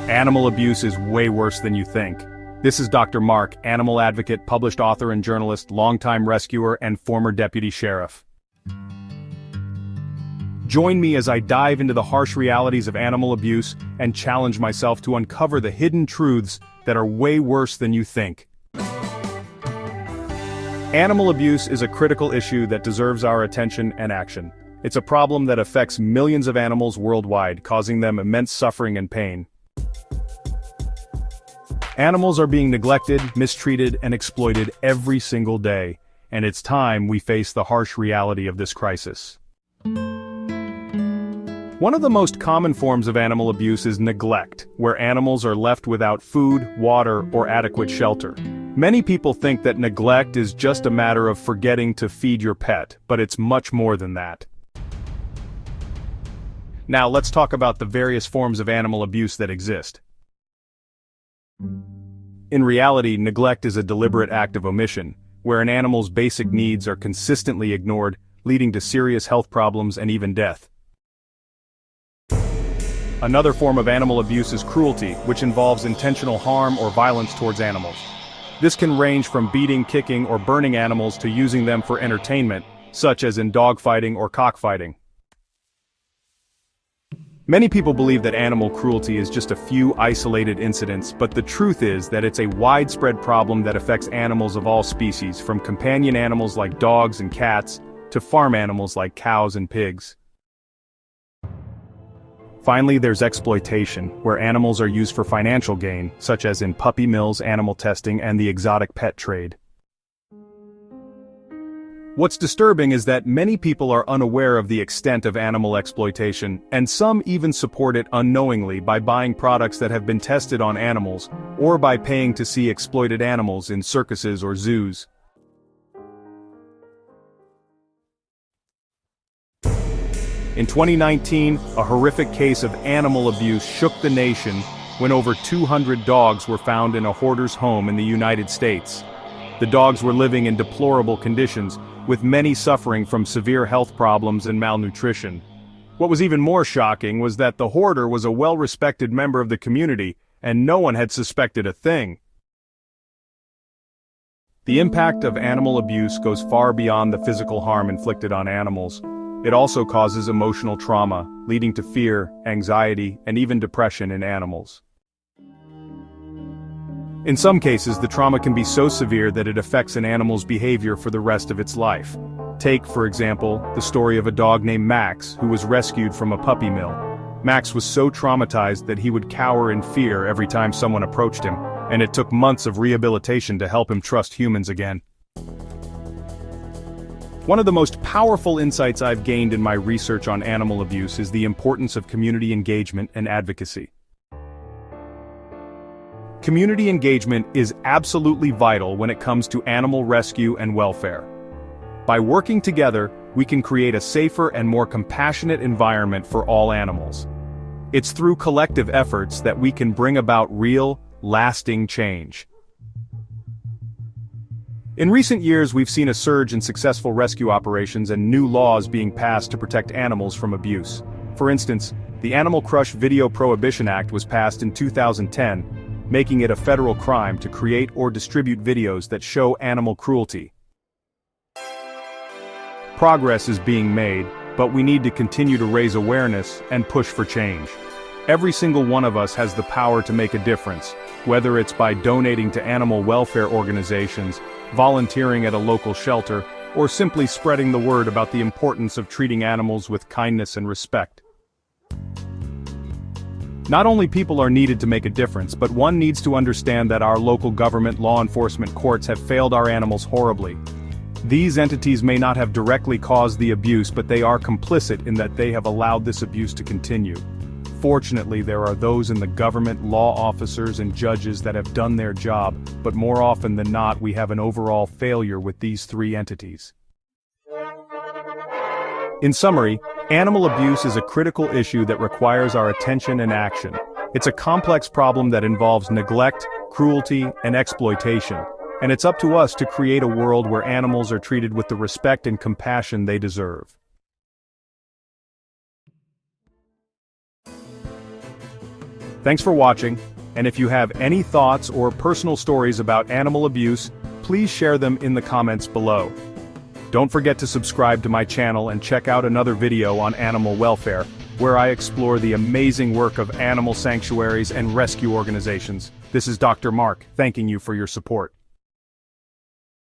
Animal abuse is way worse than you think. This is Dr. Mark, animal advocate, published author and journalist, longtime rescuer, and former deputy sheriff. Join me as I dive into the harsh realities of animal abuse and challenge myself to uncover the hidden truths that are way worse than you think. Animal abuse is a critical issue that deserves our attention and action. It's a problem that affects millions of animals worldwide, causing them immense suffering and pain. Animals are being neglected, mistreated, and exploited every single day, and it's time we face the harsh reality of this crisis. One of the most common forms of animal abuse is neglect, where animals are left without food, water, or adequate shelter. Many people think that neglect is just a matter of forgetting to feed your pet, but it's much more than that. Now let's talk about the various forms of animal abuse that exist. In reality, neglect is a deliberate act of omission, where an animal's basic needs are consistently ignored, leading to serious health problems and even death. Another form of animal abuse is cruelty, which involves intentional harm or violence towards animals. This can range from beating, kicking, or burning animals to using them for entertainment, such as in dogfighting or cockfighting. Many people believe that animal cruelty is just a few isolated incidents, but the truth is that it's a widespread problem that affects animals of all species, from companion animals like dogs and cats, to farm animals like cows and pigs. Finally, there's exploitation, where animals are used for financial gain, such as in puppy mills, animal testing, and the exotic pet trade. What's disturbing is that many people are unaware of the extent of animal exploitation, and some even support it unknowingly by buying products that have been tested on animals, or by paying to see exploited animals in circuses or zoos. In 2019, a horrific case of animal abuse shook the nation when over 200 dogs were found in a hoarder's home in the United States. The dogs were living in deplorable conditions, with many suffering from severe health problems and malnutrition. What was even more shocking was that the hoarder was a well-respected member of the community, and no one had suspected a thing. The impact of animal abuse goes far beyond the physical harm inflicted on animals. It also causes emotional trauma, leading to fear, anxiety, and even depression in animals. In some cases, the trauma can be so severe that it affects an animal's behavior for the rest of its life. Take, for example, the story of a dog named Max, who was rescued from a puppy mill. Max was so traumatized that he would cower in fear every time someone approached him, and it took months of rehabilitation to help him trust humans again. One of the most powerful insights I've gained in my research on animal abuse is the importance of community engagement and advocacy. Community engagement is absolutely vital when it comes to animal rescue and welfare. By working together, we can create a safer and more compassionate environment for all animals. It's through collective efforts that we can bring about real, lasting change. In recent years, we've seen a surge in successful rescue operations and new laws being passed to protect animals from abuse. For instance, the Animal Crush Video Prohibition Act was passed in 2010, making it a federal crime to create or distribute videos that show animal cruelty. Progress is being made, but we need to continue to raise awareness and push for change. Every single one of us has the power to make a difference, whether it's by donating to animal welfare organizations, volunteering at a local shelter, or simply spreading the word about the importance of treating animals with kindness and respect. Not only people are needed to make a difference, but one needs to understand that our local government, law enforcement, courts have failed our animals horribly. These entities may not have directly caused the abuse, but they are complicit in that they have allowed this abuse to continue. Fortunately, there are those in the government, law officers, and judges that have done their job, but more often than not, we have an overall failure with these three entities. In summary, animal abuse is a critical issue that requires our attention and action. It's a complex problem that involves neglect, cruelty, and exploitation, and it's up to us to create a world where animals are treated with the respect and compassion they deserve. Thanks for watching, and if you have any thoughts or personal stories about animal abuse, please share them in the comments below. Don't forget to subscribe to my channel and check out another video on animal welfare, where I explore the amazing work of animal sanctuaries and rescue organizations. This is Dr. Mark, thanking you for your support.